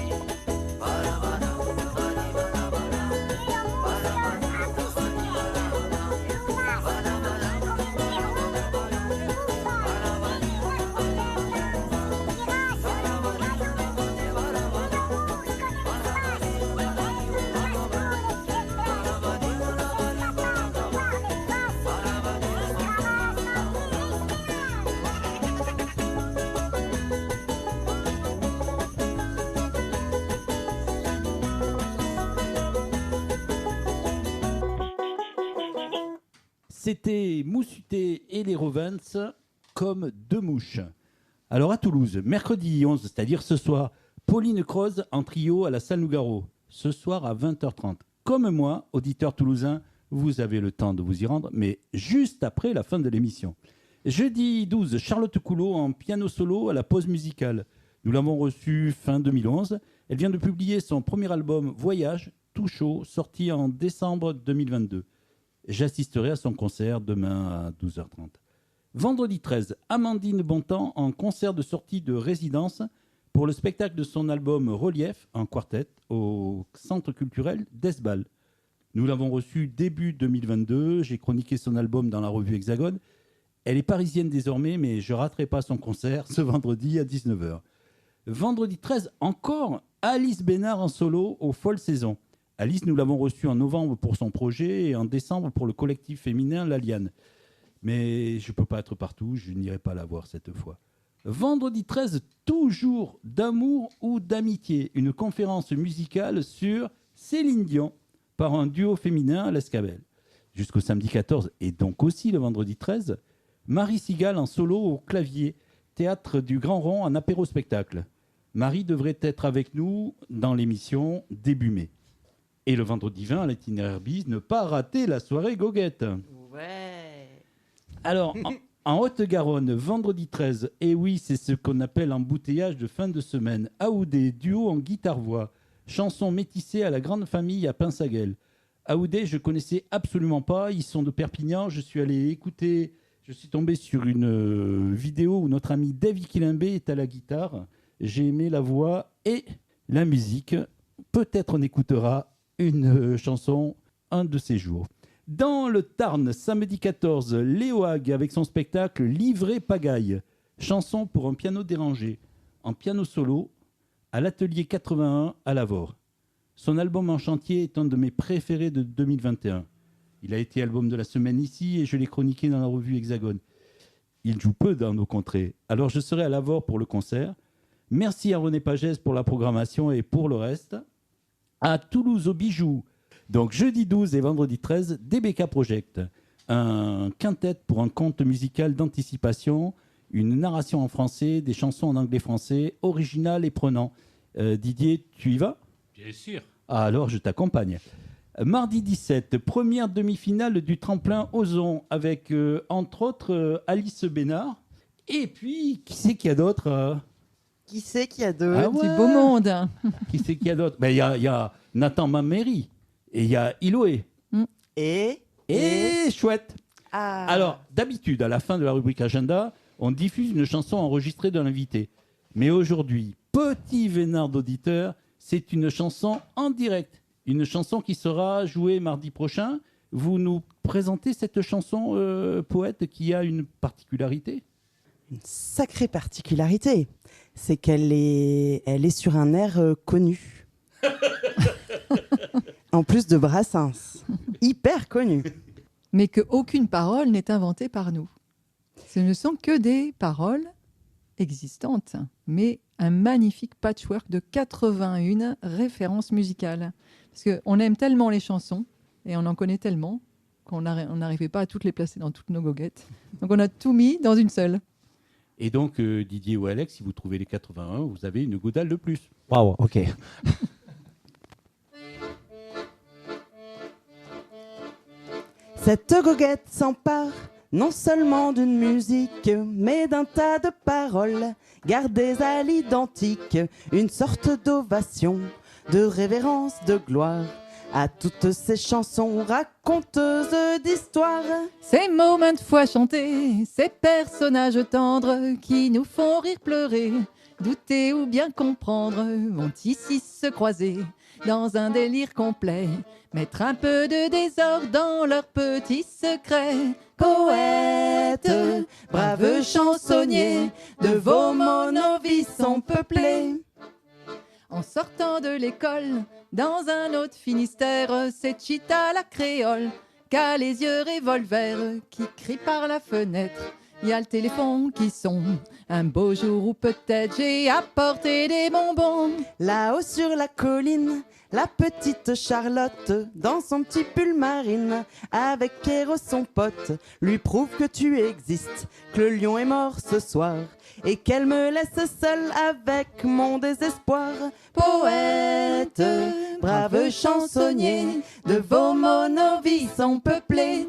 C'était Moussuté et les Revens comme deux mouches. Alors à Toulouse, mercredi 11, c'est-à-dire ce soir, Pauline Croze en trio à la salle Nougaro, ce soir à 20h30. Comme moi, auditeur toulousain, vous avez le temps de vous y rendre, mais juste après la fin de l'émission. Jeudi 12, Charlotte Coulot en piano solo à la pause musicale. Nous l'avons reçue fin 2011. Elle vient de publier son premier album Voyage, tout chaud, sorti en décembre 2022. J'assisterai à son concert demain à 12h30. Vendredi 13, Amandine Bontemps en concert de sortie de résidence pour le spectacle de son album Relief en quartet au Centre culturel d'Esbal. Nous l'avons reçue début 2022. J'ai chroniqué son album dans la revue Hexagone. Elle est parisienne désormais, mais je ne raterai pas son concert ce vendredi à 19h. Vendredi 13, encore Alice Bénard en solo aux Folles Saisons. Alice, nous l'avons reçue en novembre pour son projet et en décembre pour le collectif féminin La Liane. Mais je ne peux pas être partout, je n'irai pas la voir cette fois. Vendredi 13, toujours d'amour ou d'amitié, une conférence musicale sur Céline Dion par un duo féminin à l'Escabelle. Jusqu'au samedi 14 et donc aussi le vendredi 13, Marie Sigal en solo au clavier, théâtre du Grand Rond en apéro-spectacle. Marie devrait être avec nous dans l'émission début mai. Et le vendredi 20 à l'itinéraire bis, ne pas rater la soirée goguette. Ouais. Alors, En Haute-Garonne, vendredi 13, et oui, c'est ce qu'on appelle embouteillage de fin de semaine. Aoudé, duo en guitare-voix, chanson métissée à la grande famille à Pinsaguel. Aoudé, je connaissais absolument pas, ils sont de Perpignan, je suis allé écouter, je suis tombé sur une vidéo où notre ami David Quilimbé est à la guitare. J'ai aimé la voix et la musique. Peut-être on écoutera une chanson un de ces jours. Dans le Tarn, samedi 14, Léo Hague avec son spectacle Livré Pagaille, chanson pour un piano dérangé, en piano solo, à l'atelier 81 à Lavore. Son album en chantier est un de mes préférés de 2021. Il a été album de la semaine ici et je l'ai chroniqué dans la revue Hexagone. Il joue peu dans nos contrées, alors je serai à Lavore pour le concert. Merci à René Pagès pour la programmation et pour le reste. À Toulouse au Bijou, donc jeudi 12 et vendredi 13, DBK Project, un quintet pour un conte musical d'anticipation, une narration en français, des chansons en anglais-français, original et prenant. Didier, tu y vas ? Bien sûr. Ah, alors je t'accompagne. Mardi 17, première demi-finale du tremplin Ozon avec entre autres Alice Bénard. Et puis, qui c'est qu'il y a d'autre Qui c'est qu'il y a d'autre? Ah ouais. C'est beau monde. Qui c'est qu'il y a d'autre? Il y a Nathan Mameri et il y a Iloé. Et chouette. Ah. Alors, d'habitude, à la fin de la rubrique agenda, on diffuse une chanson enregistrée de l'invité. Mais aujourd'hui, petit vénard d'auditeur, c'est une chanson en direct. Une chanson qui sera jouée mardi prochain. Vous nous présentez cette chanson, poète, qui a une particularité? Une sacrée particularité, c'est qu'elle est sur un air connu. En plus de Brassens, hyper connu. Mais qu'aucune parole n'est inventée par nous. Ce ne sont que des paroles existantes, mais un magnifique patchwork de 81 références musicales. Parce qu'on aime tellement les chansons, et on en connaît tellement, qu'on n'arrivait pas à toutes les placer dans toutes nos goguettes. Donc on a tout mis dans une seule. Et donc, Didier ou Alex, si vous trouvez les 81, vous avez une goudale de plus. Waouh, ok. Cette goguette s'empare non seulement d'une musique, mais d'un tas de paroles gardées à l'identique, une sorte d'ovation, de révérence, de gloire à toutes ces chansons raconteuses d'histoires. Ces mots maintes fois chantés, ces personnages tendres qui nous font rire, pleurer, douter ou bien comprendre, vont ici se croiser dans un délire complet, mettre un peu de désordre dans leurs petits secrets. Poètes, braves chansonniers, de vos mots nos vies sont peuplées. En sortant de l'école, dans un autre Finistère, c'est Chita la créole, qu'a les yeux revolver, qui crie par la fenêtre. Il y a le téléphone qui sonne, un beau jour où peut-être j'ai apporté des bonbons. Là-haut sur la colline, la petite Charlotte, dans son petit pull marine, avec Kéro son pote, lui prouve que tu existes, que le lion est mort ce soir, et qu'elle me laisse seule avec mon désespoir. Poète, brave chansonnier, de vos mots nos vies sont peuplées.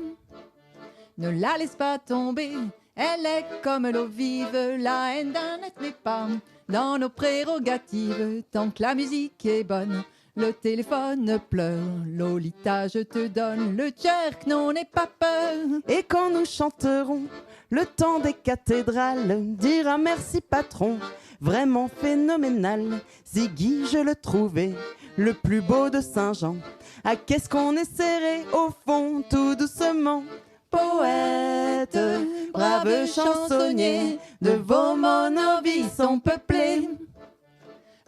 Ne la laisse pas tomber, elle est comme l'eau vive, la haine d'un être n'est pas dans nos prérogatives, tant que la musique est bonne. Le téléphone pleure, Lolita je te donne le jerk, non n'aie pas peur. Et quand nous chanterons le temps des cathédrales, dira merci patron, vraiment phénoménal. Ziggy je le trouvais le plus beau de Saint-Jean. Ah qu'est-ce qu'on est serré au fond tout doucement. Poète, brave chansonnier, de vos mots nos vies sont peuplées.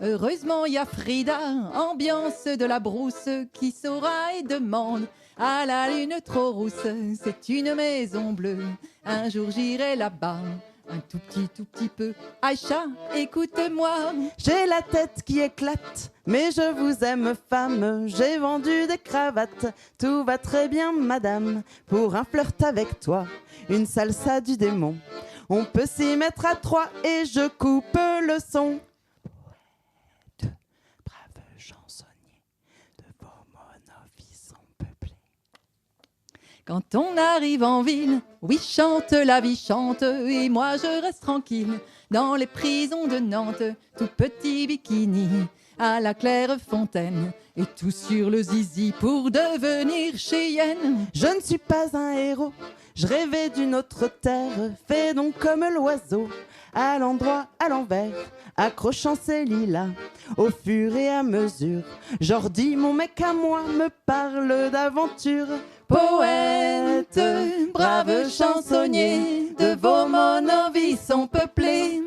Heureusement, il y a Frida, ambiance de la brousse, qui saura et demande à la lune trop rousse. C'est une maison bleue, un jour j'irai là-bas, un tout petit peu. Aïcha, écoute-moi. J'ai la tête qui éclate, mais je vous aime femme. J'ai vendu des cravates, tout va très bien madame. Pour un flirt avec toi, une salsa du démon. On peut s'y mettre à trois et je coupe le son. Quand on arrive en ville, oui, chante, la vie chante, et moi je reste tranquille dans les prisons de Nantes, tout petit bikini à la claire fontaine, et tout sur le zizi pour devenir Cheyenne. Je ne suis pas un héros, je rêvais d'une autre terre, fais donc comme l'oiseau, à l'endroit, à l'envers, accrochant ses lilas, au fur et à mesure. Jordi, mon mec à moi, me parle d'aventure. Poète, brave chansonnier, de vos mots sont peuplés.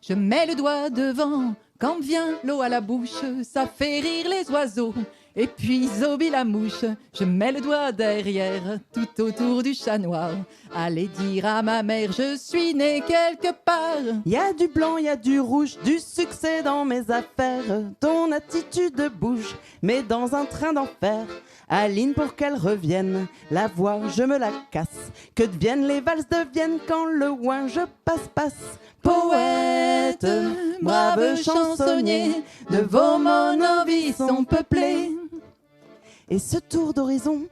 Je mets le doigt devant, quand vient l'eau à la bouche, ça fait rire les oiseaux. Et puis Zobi la mouche, je mets le doigt derrière, tout autour du chat noir. Allez dire à ma mère, je suis né quelque part. Y a du blanc, y a du rouge, du succès dans mes affaires. Ton attitude bouge, mais dans un train d'enfer. Aline pour qu'elle revienne, la voix je me la casse. Que deviennent les valses deviennent quand le ouin je passe. Poète, brave chansonnier, de vos mots sont peuplés. Et ce tour d'horizon,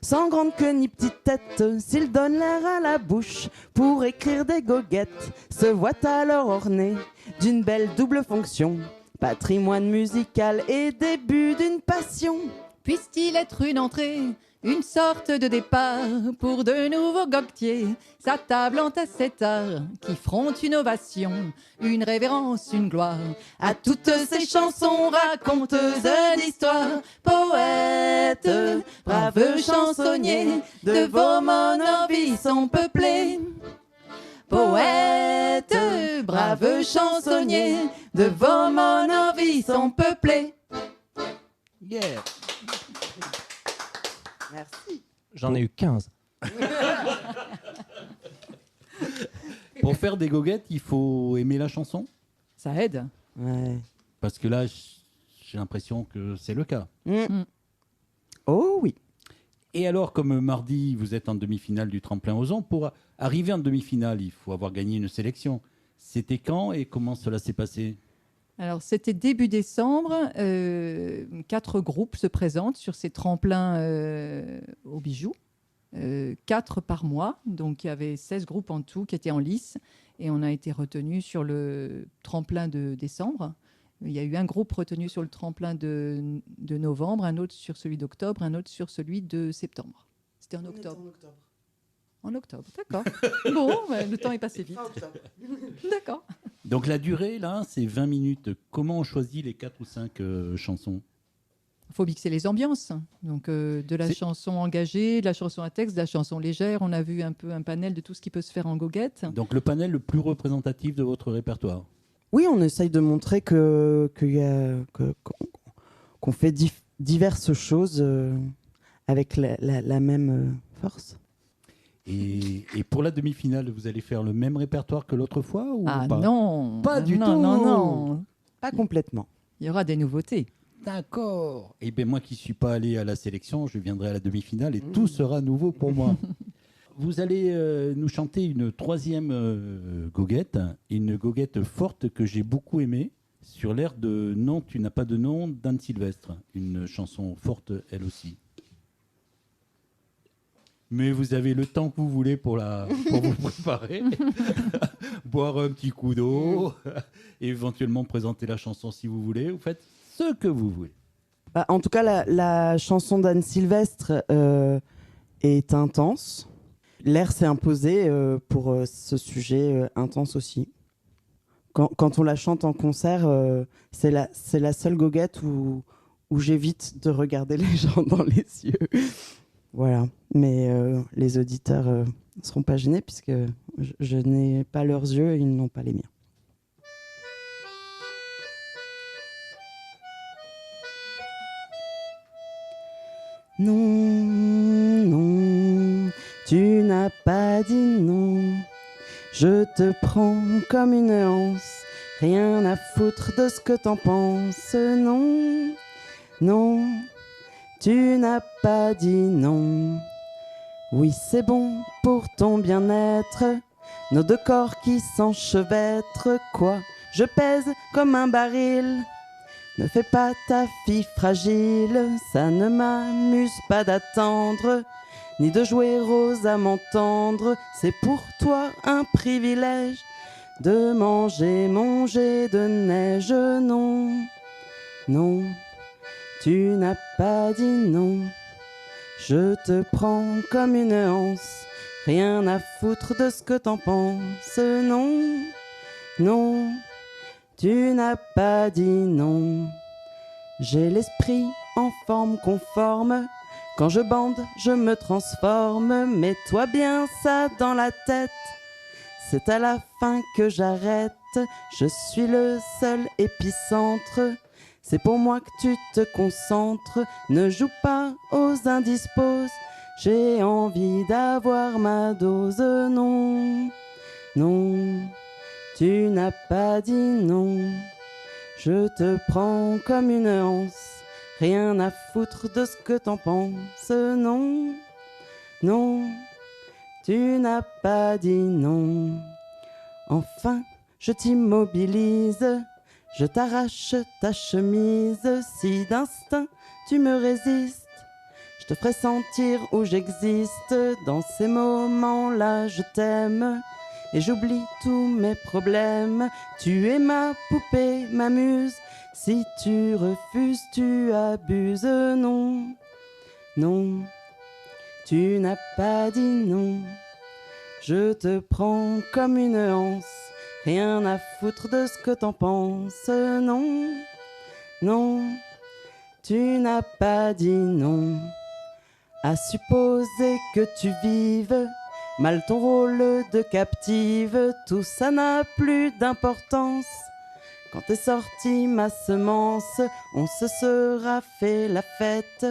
sans grande queue ni petite tête, s'il donne l'air à la bouche pour écrire des goguettes, se voit alors orné d'une belle double fonction, patrimoine musical et début d'une passion. Puisse-t-il être une entrée, une sorte de départ pour de nouveaux goguetiers, sa table en cet art qui fronte une ovation, une révérence, une gloire à toutes ces chansons raconteuses d'histoire. Poète, brave chansonnier, de vos mots sont peuplés. Poète, brave chansonnier, de vos mots sont peuplés. Yeah. Merci. J'en ai eu 15. Pour faire des goguettes, il faut aimer la chanson. Ça aide. Ouais. Parce que là, j'ai l'impression que c'est le cas. Oh oui. Et alors, comme mardi, vous êtes en demi-finale du tremplin aux ondes, pour arriver en demi-finale, il faut avoir gagné une sélection. C'était quand et comment cela s'est passé ? Alors, c'était début décembre. 4 groupes se présentent sur ces tremplins aux bijoux. 4 par mois. Donc, il y avait 16 groupes en tout qui étaient en lice. Et on a été retenus sur le tremplin de décembre. Il y a eu un groupe retenu sur le tremplin de novembre, un autre sur celui d'octobre, un autre sur celui de septembre. C'était en octobre. En octobre, d'accord. Bon, le temps est passé vite. D'accord. Donc la durée, là, c'est 20 minutes. Comment on choisit les 4 ou 5 chansons ? Il faut mixer les ambiances. Donc de la chanson engagée, de la chanson à texte, de la chanson légère. On a vu un peu un panel de tout ce qui peut se faire en goguette. Donc le panel le plus représentatif de votre répertoire ? Oui, on essaye de montrer qu'on fait diverses choses avec la même force. Et pour la demi-finale, vous allez faire le même répertoire que l'autre fois ou pas ? Non, pas du tout. Non, pas complètement. Il y aura des nouveautés. D'accord. Et bien moi qui ne suis pas allé à la sélection, je viendrai à la demi-finale et tout sera nouveau pour moi. Vous allez nous chanter une 3e goguette, une goguette forte que j'ai beaucoup aimée, sur l'air de Non, tu n'as pas de nom d'Anne Sylvestre. Une chanson forte, elle aussi. Mais vous avez le temps que vous voulez pour vous préparer, boire un petit coup d'eau, éventuellement présenter la chanson si vous voulez. Vous faites ce que vous voulez. Bah, en tout cas, la chanson d'Anne Sylvestre est intense. L'air s'est imposé pour ce sujet intense aussi. Quand on la chante en concert, c'est la seule goguette où j'évite de regarder les gens dans les yeux. Voilà, mais les auditeurs ne seront pas gênés puisque je n'ai pas leurs yeux et ils n'ont pas les miens. Non, non, tu n'as pas dit non. Je te prends comme une anse, rien à foutre de ce que t'en penses. Non, non. Tu n'as pas dit non. Oui, c'est bon pour ton bien-être. Nos 2 corps qui s'enchevêtrent. Quoi ? Je pèse comme un baril. Ne fais pas ta fille fragile. Ça ne m'amuse pas d'attendre. ni de jouer aux amants tendres. C'est pour toi un privilège de manger mon jet de neige. Non, non, tu n'as pas dit non. Je te prends comme une anse, rien à foutre de ce que t'en penses. Non, non, tu n'as pas dit non. J'ai l'esprit en forme conforme, quand je bande, je me transforme. Mets-toi bien ça dans la tête, c'est à la fin que j'arrête. Je suis le seul épicentre, c'est pour moi que tu te concentres. Ne joue pas aux indisposes, j'ai envie d'avoir ma dose. Non, non, tu n'as pas dit non. Je te prends comme une anse, rien à foutre de ce que t'en penses. Non, non, tu n'as pas dit non. Enfin, je t'immobilise, je t'arrache ta chemise. Si d'instinct tu me résistes, je te ferai sentir où j'existe. Dans ces moments-là, je t'aime et j'oublie tous mes problèmes. Tu es ma poupée, ma muse. Si tu refuses, tu abuses. Non, non, tu n'as pas dit non. Je te prends comme une anse, rien à foutre de ce que t'en penses. Non, non, tu n'as pas dit non. À supposer que tu vives mal ton rôle de captive, tout ça n'a plus d'importance. Quand t'es sortie ma semence, on se sera fait la fête.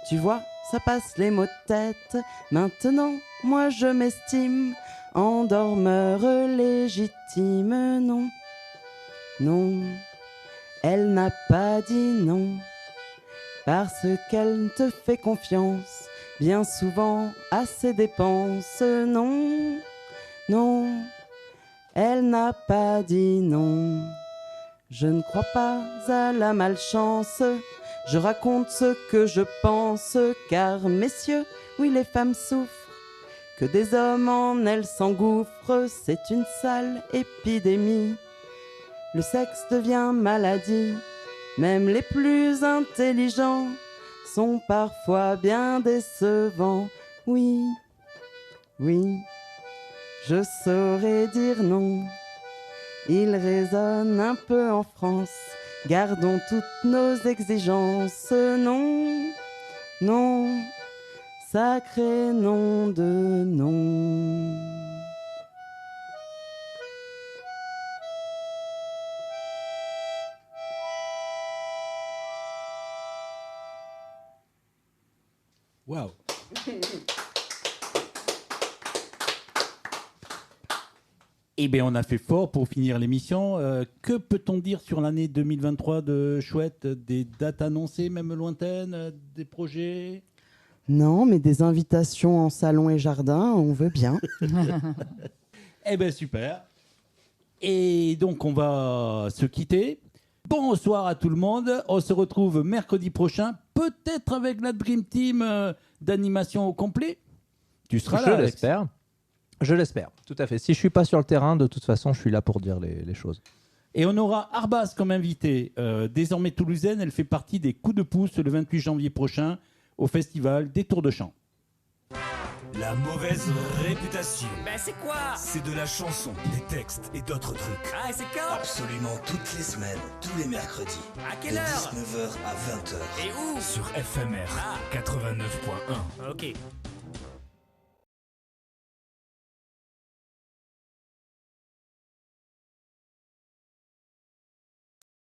Tu vois, ça passe les maux de tête. Maintenant, moi je m'estime en dormeur légitime. Non, non, elle n'a pas dit non, parce qu'elle te fait confiance, bien souvent à ses dépenses. Non, non, elle n'a pas dit non. Je ne crois pas à la malchance, je raconte ce que je pense, car messieurs, oui les femmes souffrent, que des hommes en elles s'engouffrent, c'est une sale épidémie. Le sexe devient maladie, même les plus intelligents sont parfois bien décevants. Oui, oui, je saurais dire non. Il résonne un peu en France, gardons toutes nos exigences. Non, non, sacré nom de nom. Waouh. Eh bien, on a fait fort pour finir l'émission. Que peut-on dire sur l'année 2023 de chouette? Des dates annoncées, même lointaines, des projets? Non, mais des invitations en salon et jardin, on veut bien. Eh bien, super. Et donc, on va se quitter. Bonsoir à tout le monde. On se retrouve mercredi prochain, peut-être avec la Dream Team d'animation au complet. Tu seras là, Je Alex. l'espère. Je l'espère, tout à fait. Si je suis pas sur le terrain, de toute façon, je suis là pour dire les choses. Et on aura Arbaz comme invitée, désormais toulousaine. Elle fait partie des coups de pouce le 28 janvier prochain au festival des Tours de Chant. La mauvaise réputation. Ben c'est quoi? C'est de la chanson, des textes et d'autres trucs. Ah, et c'est quand? Absolument toutes les semaines, tous les mercredis. À quelle de heure? 19h à 20h. Et où? Sur FMR 89.1. Ok.